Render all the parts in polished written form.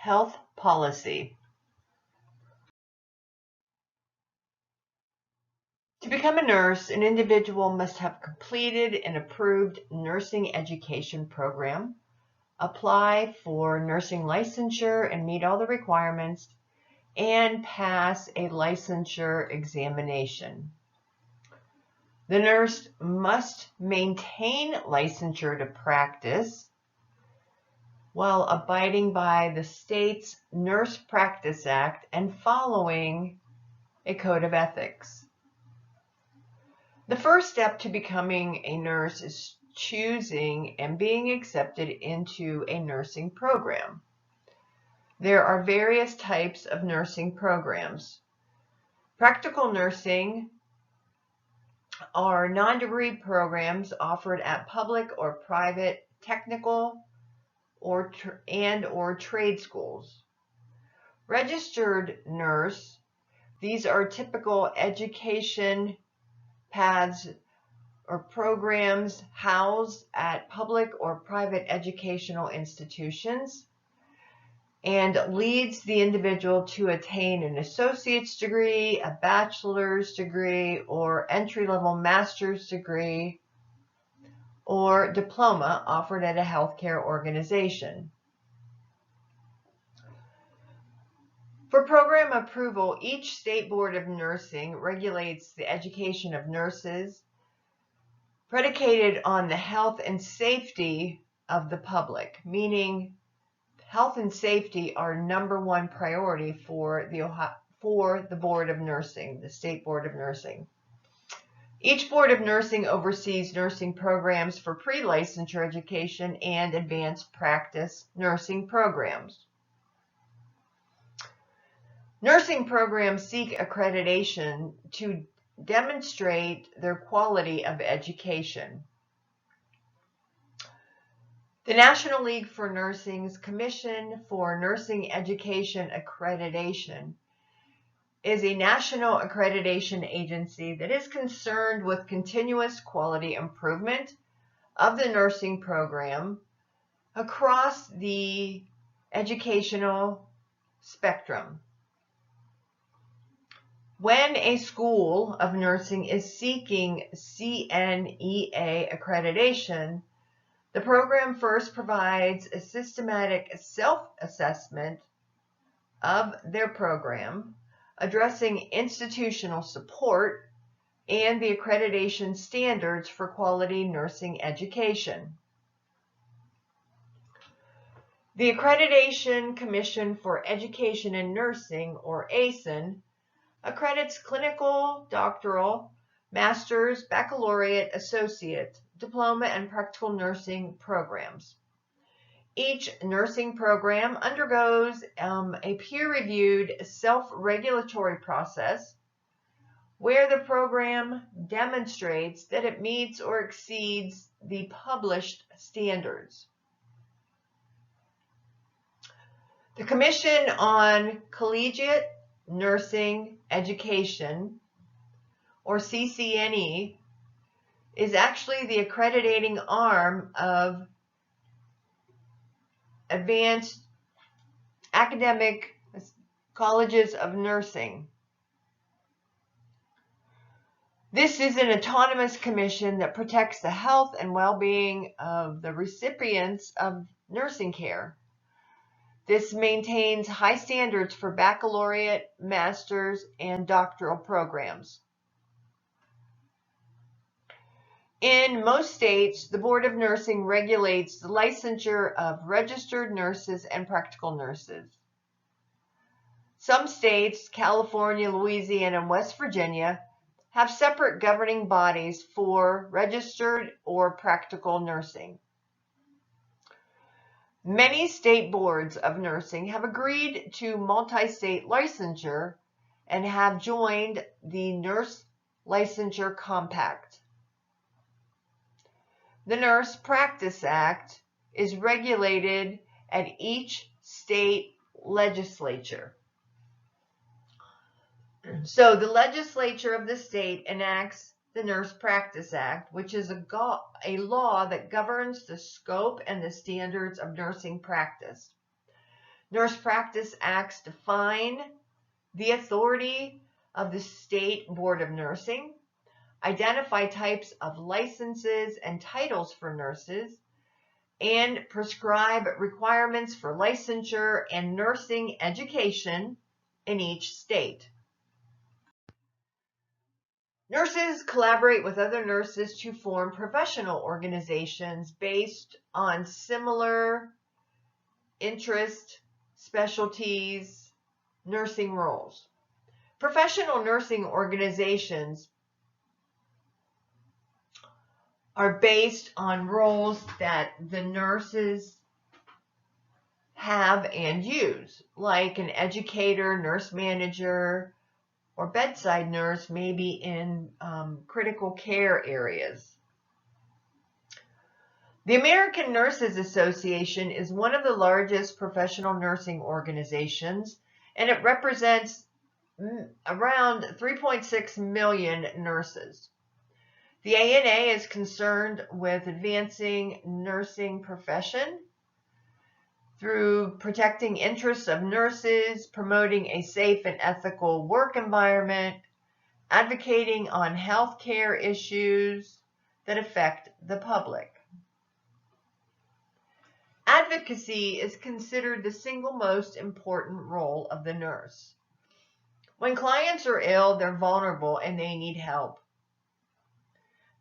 Health policy. To become a nurse, an individual must have completed an approved nursing education program, apply for nursing licensure and meet all the requirements, and pass a licensure examination. The nurse must maintain licensure to practice while abiding by the state's Nurse Practice Act and following a code of ethics. The first step to becoming a nurse is choosing and being accepted into a nursing program. There are various types of nursing programs. Practical nursing are non-degree programs offered at public or private technical or trade schools. Registered nurse, these are typical education paths or programs housed at public or private educational institutions and leads the individual to attain an associate's degree, a bachelor's degree, or entry-level master's degree or diploma offered at a healthcare organization. For program approval, each state board of nursing regulates the education of nurses predicated on the health and safety of the public, meaning health and safety are number one priority for the Board of Nursing, the State Board of Nursing. Each Board of Nursing oversees nursing programs for pre-licensure education and advanced practice nursing programs. Nursing programs seek accreditation to demonstrate their quality of education. The National League for Nursing's Commission for Nursing Education Accreditation is a national accreditation agency that is concerned with continuous quality improvement of the nursing program across the educational spectrum. When a school of nursing is seeking CNEA accreditation, the program first provides a systematic self-assessment of their program, addressing institutional support and the accreditation standards for quality nursing education. The Accreditation Commission for Education in Nursing, or ACEN, accredits clinical, doctoral, master's, baccalaureate, associate, diploma, and practical nursing programs. Each nursing program undergoes a peer-reviewed self-regulatory process where the program demonstrates that it meets or exceeds the published standards. The Commission on Collegiate Nursing Education, or CCNE, is actually the accrediting arm of advanced academic colleges of nursing. This is an autonomous commission that protects the health and well-being of the recipients of nursing care. This maintains high standards for baccalaureate, master's, and doctoral programs. In most states, the Board of Nursing regulates the licensure of registered nurses and practical nurses. Some states, California, Louisiana, and West Virginia, have separate governing bodies for registered or practical nursing. Many state boards of nursing have agreed to multi-state licensure and have joined the Nurse Licensure Compact. The Nurse Practice Act is regulated at each state legislature. So the legislature of the state enacts the Nurse Practice Act, which is a law that governs the scope and the standards of nursing practice. Nurse Practice Acts define the authority of the State Board of Nursing, identify types of licenses and titles for nurses, and prescribe requirements for licensure and nursing education in each state. Nurses collaborate with other nurses to form professional organizations based on similar interest, specialties, nursing roles. Professional nursing organizations are based on roles that the nurses have and use, like an educator, nurse manager, or bedside nurse, maybe in critical care areas. The American Nurses Association is one of the largest professional nursing organizations, and it represents around 3.6 million nurses. The ANA is concerned with advancing nursing profession through protecting interests of nurses, promoting a safe and ethical work environment, advocating on healthcare issues that affect the public. Advocacy is considered the single most important role of the nurse. When clients are ill, they're vulnerable and they need help.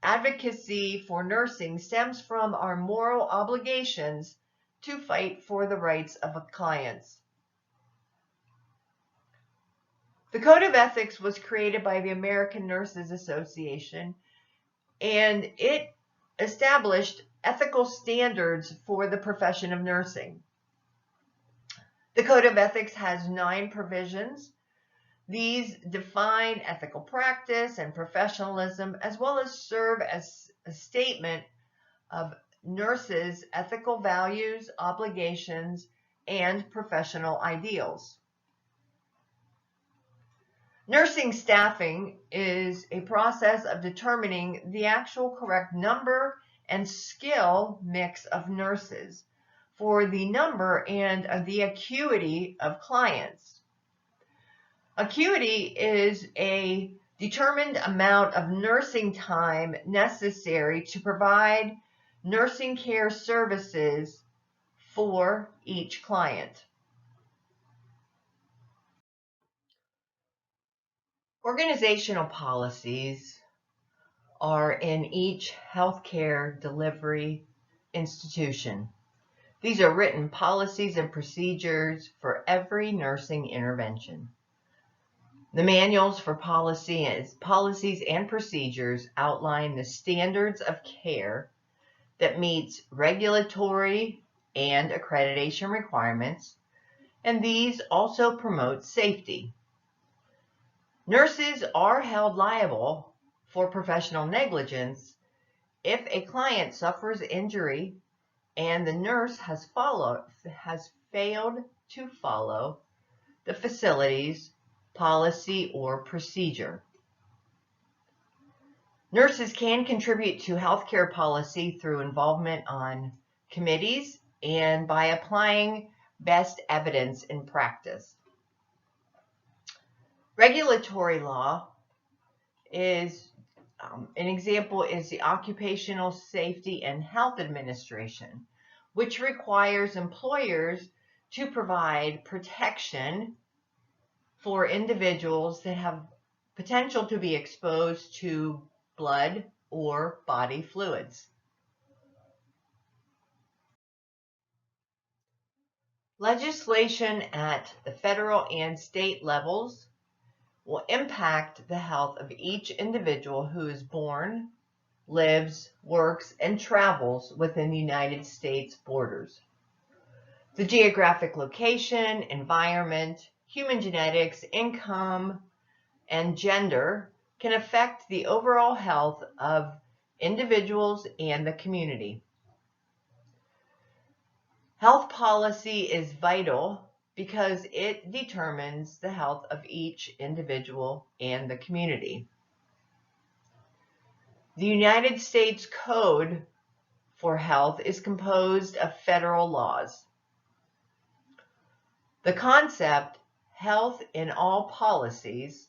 Advocacy for nursing stems from our moral obligations to fight for the rights of clients. The Code of Ethics was created by the American Nurses Association, and it established ethical standards for the profession of nursing. The Code of Ethics has 9 provisions. These define ethical practice and professionalism, as well as serve as a statement of nurses' ethical values, obligations, and professional ideals. Nursing staffing is a process of determining the actual correct number and skill mix of nurses for the number and the acuity of clients. Acuity is a determined amount of nursing time necessary to provide nursing care services for each client. Organizational policies are in each healthcare delivery institution. These are written policies and procedures for every nursing intervention. The manuals for policies and procedures outline the standards of care that meets regulatory and accreditation requirements, and these also promote safety. Nurses are held liable for professional negligence if a client suffers injury and the nurse has failed to follow the facility's policy or procedure. Nurses can contribute to healthcare policy through involvement on committees and by applying best evidence in practice. Regulatory law is, an example is the Occupational Safety and Health Administration, which requires employers to provide protection for individuals that have potential to be exposed to blood or body fluids. Legislation at the federal and state levels will impact the health of each individual who is born, lives, works, and travels within the United States borders. The geographic location, environment, human genetics, income, and gender can affect the overall health of individuals and the community. Health policy is vital because it determines the health of each individual and the community. The United States Code for Health is composed of federal laws. The concept, health in all policies,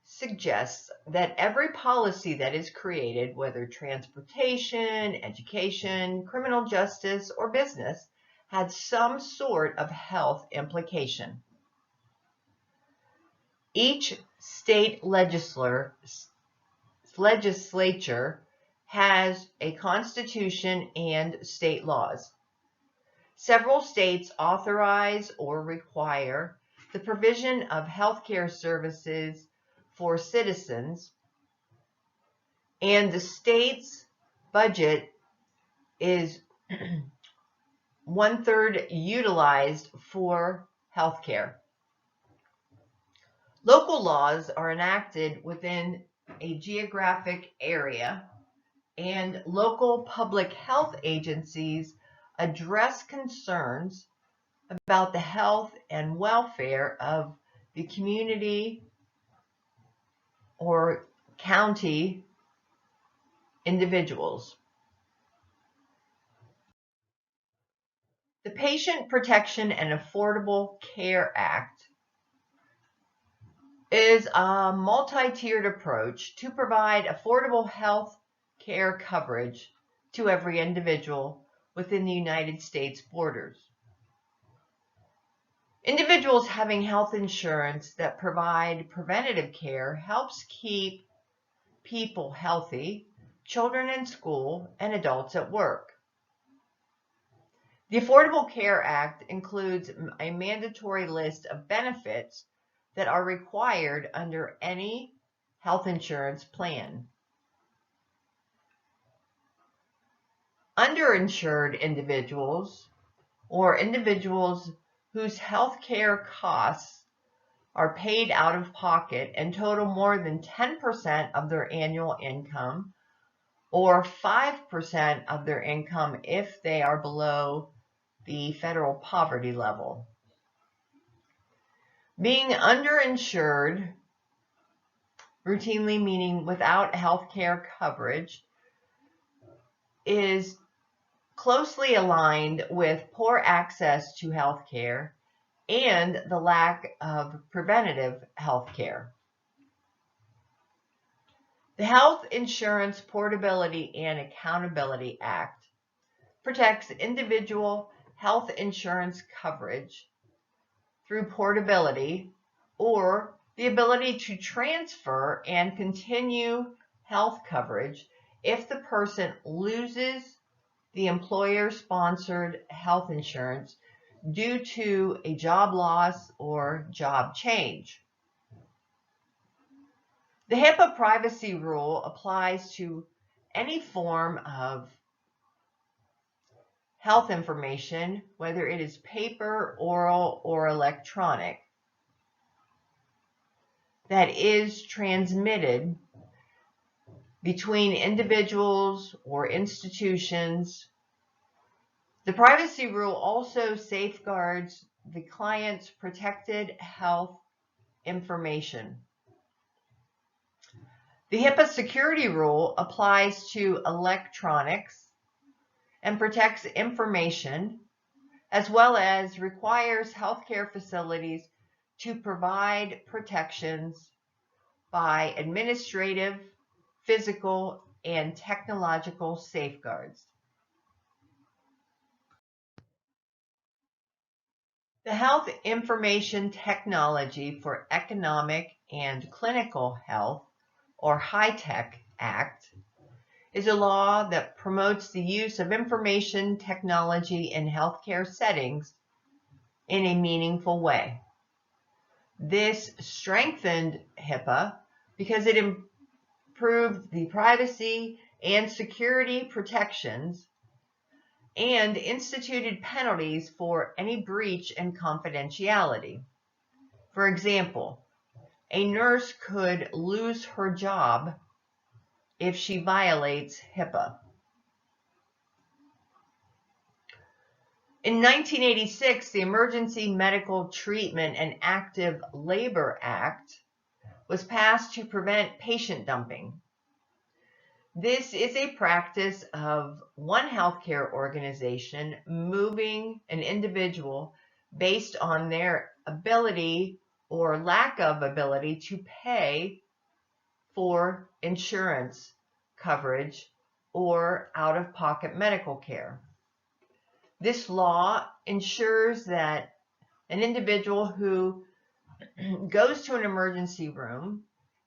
suggests that every policy that is created, whether transportation, education, criminal justice, or business, had some sort of health implication. Each state legislature has a constitution and state laws. Several states authorize or require the provision of healthcare services for citizens, and the state's budget is 1/3 utilized for healthcare. Local laws are enacted within a geographic area, and local public health agencies address concerns about the health and welfare of the community or county individuals. The Patient Protection and Affordable Care Act is a multi-tiered approach to provide affordable health care coverage to every individual within the United States borders. Individuals having health insurance that provide preventative care helps keep people healthy, children in school, and adults at work. The Affordable Care Act includes a mandatory list of benefits that are required under any health insurance plan. Underinsured individuals, or individuals whose health care costs are paid out of pocket and total more than 10% of their annual income, or 5% of their income if they are below the federal poverty level. Being underinsured, routinely meaning without health care coverage, is closely aligned with poor access to health care and the lack of preventative health care. The Health Insurance Portability and Accountability Act protects individual health insurance coverage through portability, or the ability to transfer and continue health coverage if the person loses the employer-sponsored health insurance due to a job loss or job change. The HIPAA privacy rule applies to any form of health information, whether it is paper, oral, or electronic, that is transmitted between individuals or institutions. The privacy rule also safeguards the client's protected health information. The HIPAA security rule applies to electronics and protects information, as well as requires healthcare facilities to provide protections by administrative, physical, and technological safeguards. The Health Information Technology for Economic and Clinical Health, or HITECH Act, is a law that promotes the use of information technology in healthcare settings in a meaningful way. This strengthened HIPAA because it improved the privacy and security protections and instituted penalties for any breach in confidentiality. For example, a nurse could lose her job if she violates HIPAA. In 1986, the Emergency Medical Treatment and Active Labor Act was passed to prevent patient dumping. This is a practice of one healthcare organization moving an individual based on their ability or lack of ability to pay for insurance coverage or out-of-pocket medical care. This law ensures that an individual who goes to an emergency room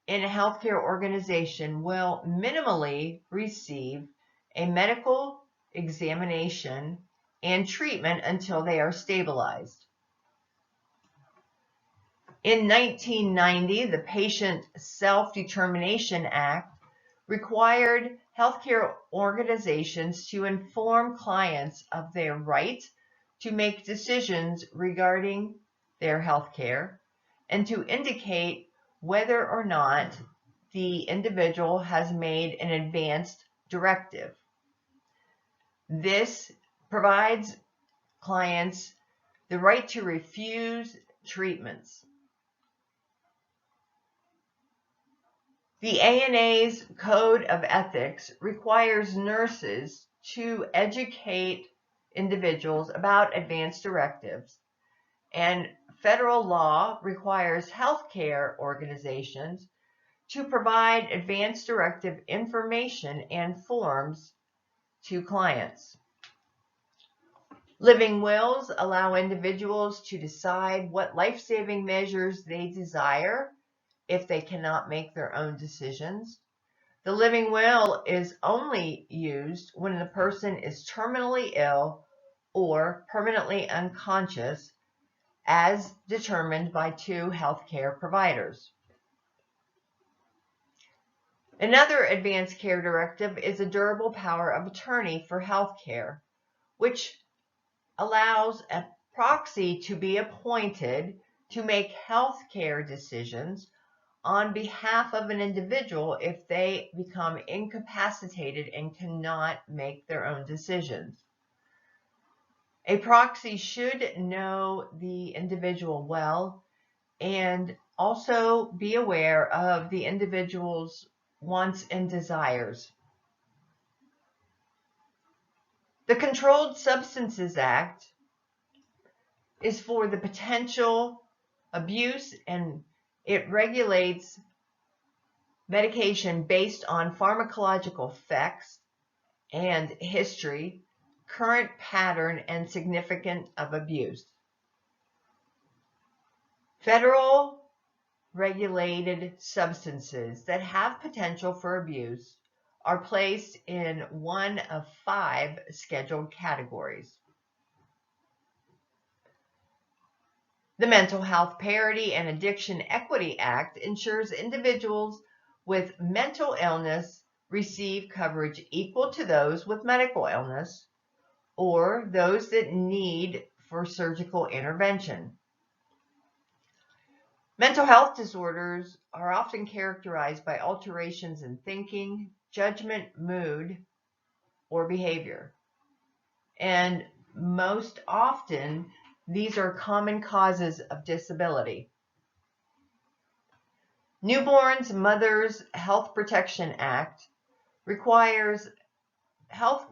in a healthcare organization will minimally receive a medical examination and treatment until they are stabilized. In 1990, the Patient Self-Determination Act required healthcare organizations to inform clients of their right to make decisions regarding their healthcare and to indicate whether or not the individual has made an advanced directive. This provides clients the right to refuse treatments. The ANA's Code of Ethics requires nurses to educate individuals about advanced directives, and federal law requires healthcare organizations to provide advanced directive information and forms to clients. Living wills allow individuals to decide what life-saving measures they desire if they cannot make their own decisions. The living will is only used when the person is terminally ill or permanently unconscious, as determined by two healthcare providers. Another advanced care directive is a durable power of attorney for healthcare, which allows a proxy to be appointed to make healthcare decisions on behalf of an individual if they become incapacitated and cannot make their own decisions. A proxy should know the individual well and also be aware of the individual's wants and desires. The Controlled Substances Act is for the potential abuse, and it regulates medication based on pharmacological effects and history, current pattern, and significance of abuse. Federal regulated substances that have potential for abuse are placed in one of 5 scheduled categories. The Mental Health Parity and Addiction Equity Act ensures individuals with mental illness receive coverage equal to those with medical illness or those that need for surgical intervention. Mental health disorders are often characterized by alterations in thinking, judgment, mood, or behavior. And most often, these are common causes of disability. Newborn's Mother's Health Protection Act requires health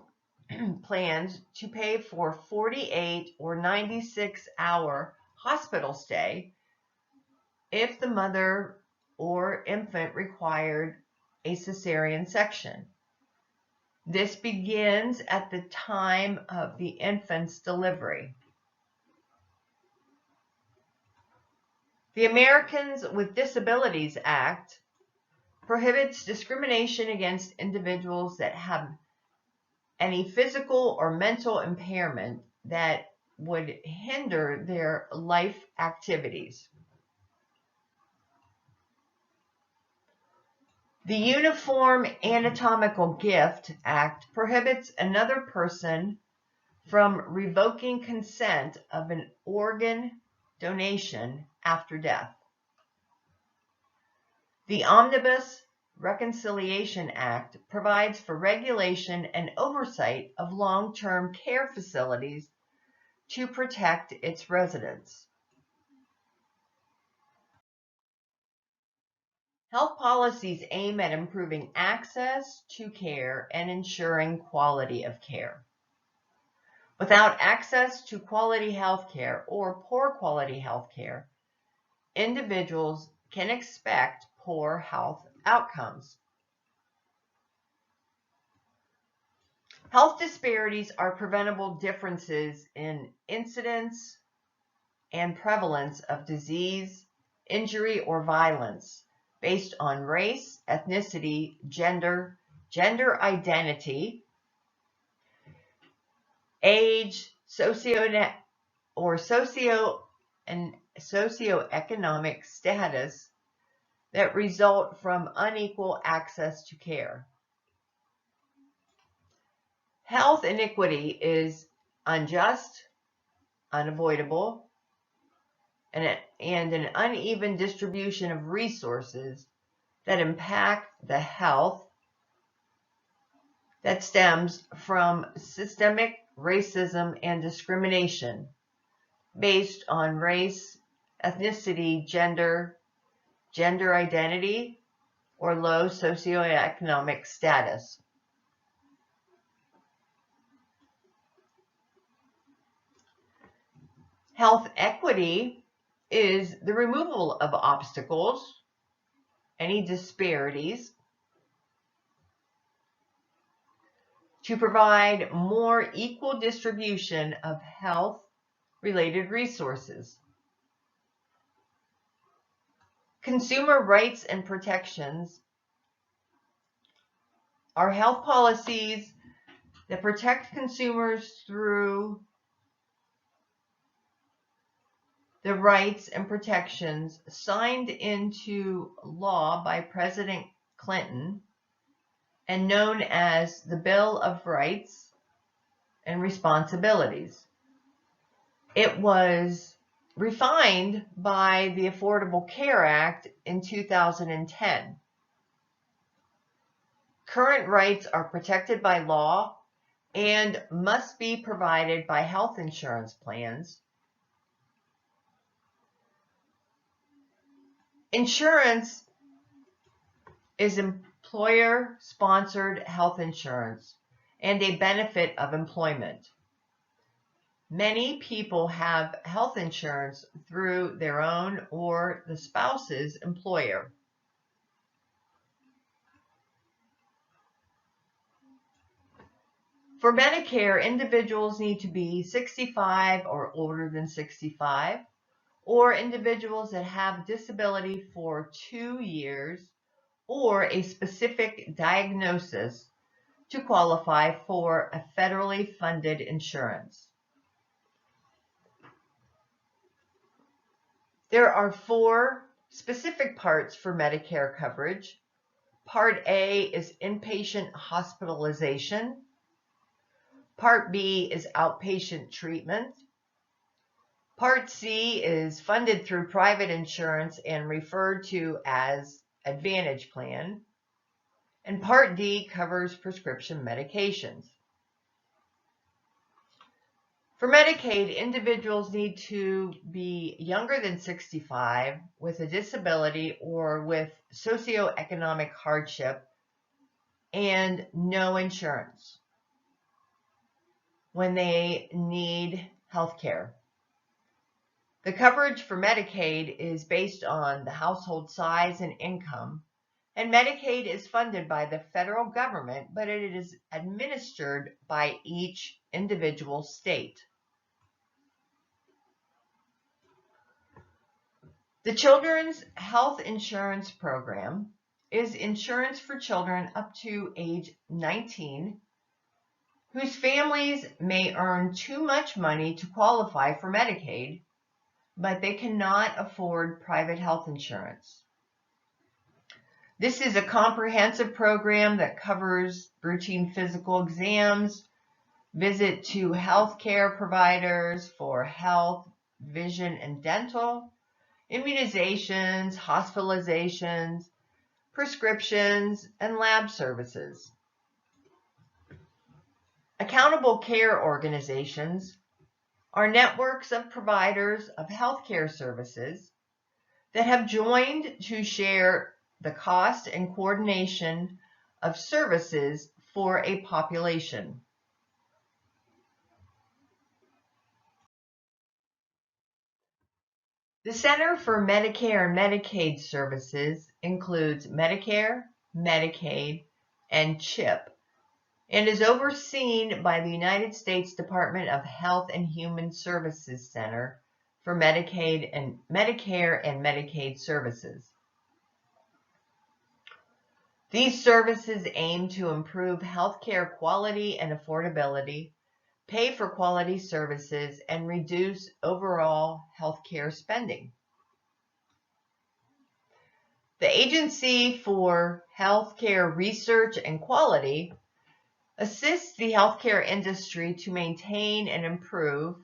plans to pay for 48 or 96-hour hospital stay if the mother or infant required a cesarean section. This begins at the time of the infant's delivery. The Americans with Disabilities Act prohibits discrimination against individuals that have any physical or mental impairment that would hinder their life activities. The Uniform Anatomical Gift Act prohibits another person from revoking consent of an organ donation after death. The Omnibus Reconciliation Act provides for regulation and oversight of long-term care facilities to protect its residents. Health policies aim at improving access to care and ensuring quality of care. Without access to quality health care or poor quality health care, individuals can expect poor health outcomes. Health disparities are preventable differences in incidence and prevalence of disease, injury, or violence based on race, ethnicity, gender identity, age, socioeconomic status that result from unequal access to care. Health inequity is unjust, unavoidable, and an uneven distribution of resources that impact the health that stems from systemic racism and discrimination based on race, ethnicity, gender identity, or low socioeconomic status. Health equity is the removal of obstacles, any disparities, to provide more equal distribution of health-related resources. Consumer rights and protections are health policies that protect consumers through the rights and protections signed into law by President Clinton and known as the Bill of Rights and Responsibilities. It was refined by the Affordable Care Act in 2010. Current rights are protected by law and must be provided by health insurance plans. Insurance is employer-sponsored health insurance and a benefit of employment. Many people have health insurance through their own or the spouse's employer. For Medicare, individuals need to be 65 or older than 65, or individuals that have disability for 2 years or a specific diagnosis to qualify for a federally funded insurance. There are 4 specific parts for Medicare coverage. Part A is inpatient hospitalization. Part B is outpatient treatment. Part C is funded through private insurance and referred to as Advantage Plan. And Part D covers prescription medications. For Medicaid, individuals need to be younger than 65 with a disability or with socioeconomic hardship and no insurance when they need health care. The coverage for Medicaid is based on the household size and income, and Medicaid is funded by the federal government, but it is administered by each individual state. The Children's Health Insurance Program is insurance for children up to age 19 whose families may earn too much money to qualify for Medicaid, but they cannot afford private health insurance. This is a comprehensive program that covers routine physical exams, visit to healthcare providers for health, vision, and dental, immunizations, hospitalizations, prescriptions, and lab services. Accountable care organizations are networks of providers of healthcare services that have joined to share the cost and coordination of services for a population. The Center for Medicare and Medicaid Services includes Medicare, Medicaid, and CHIP, and is overseen by the United States Department of Health and Human Services Center for Medicaid and Medicare and Medicaid Services. These services aim to improve healthcare quality and affordability, pay for quality services, and reduce overall healthcare spending. The Agency for Healthcare Research and Quality assists the healthcare industry to maintain and improve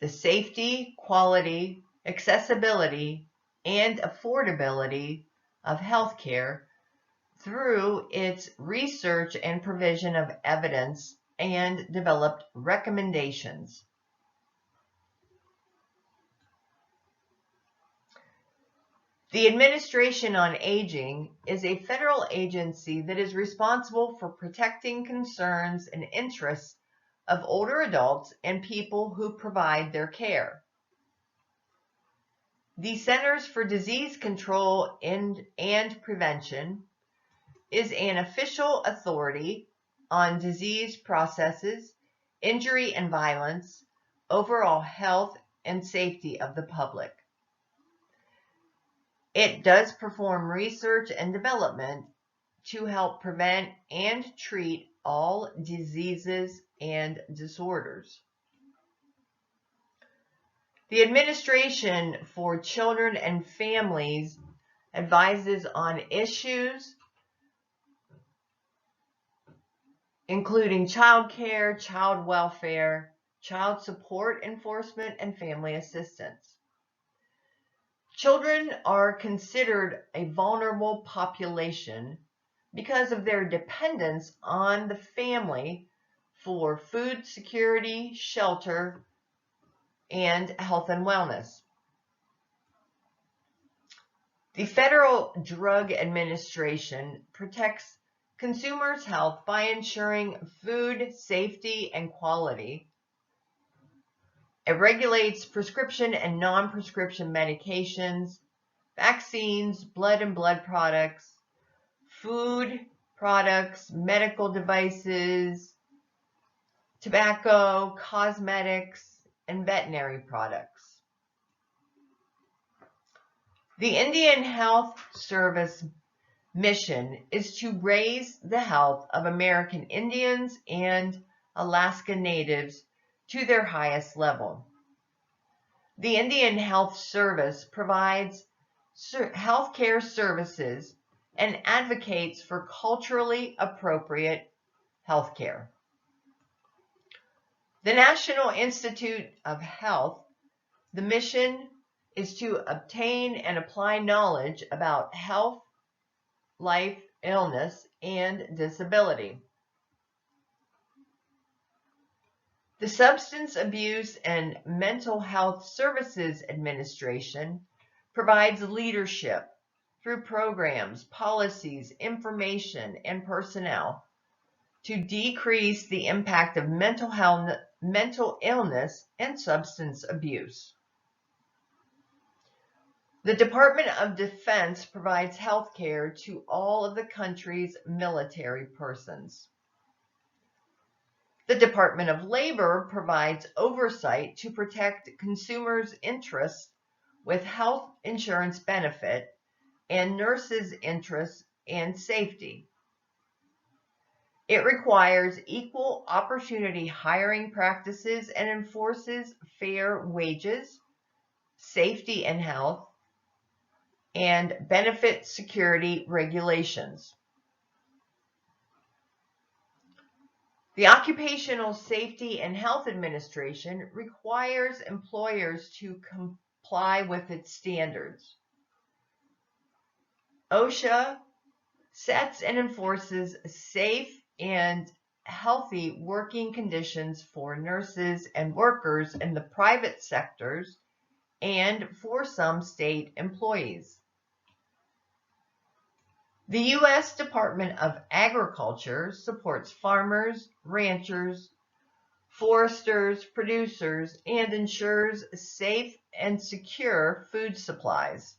the safety, quality, accessibility, and affordability of healthcare through its research and provision of evidence and developed recommendations. The Administration on Aging is a federal agency that is responsible for protecting concerns and interests of older adults and people who provide their care. The Centers for Disease Control and Prevention is an official authority on disease processes, injury and violence, overall health and safety of the public. It does perform research and development to help prevent and treat all diseases and disorders. The Administration for Children and Families advises on issues including child care, child welfare, child support enforcement, and family assistance. Children are considered a vulnerable population because of their dependence on the family for food security, shelter, and health and wellness. The Federal Drug Administration protects consumers' health by ensuring food safety and quality. It regulates prescription and non-prescription medications, vaccines, blood and blood products, food products, medical devices, tobacco, cosmetics, and veterinary products. The Indian Health Service mission is to raise the health of American Indians and Alaska Natives to their highest level. The Indian Health Service provides healthcare services and advocates for culturally appropriate healthcare. The National Institute of Health, the mission is to obtain and apply knowledge about health, life, illness, and disability. The Substance Abuse and Mental Health Services Administration provides leadership through programs, policies, information, and personnel to decrease the impact of mental illness and substance abuse. The Department of Defense provides health care to all of the country's military persons. The Department of Labor provides oversight to protect consumers' interests with health insurance benefit and nurses' interests and safety. It requires equal opportunity hiring practices and enforces fair wages, safety and health, and benefit security regulations. The Occupational Safety and Health Administration requires employers to comply with its standards. OSHA sets and enforces safe and healthy working conditions for nurses and workers in the private sectors and for some state employees. The U.S. Department of Agriculture supports farmers, ranchers, foresters, producers, and ensures safe and secure food supplies.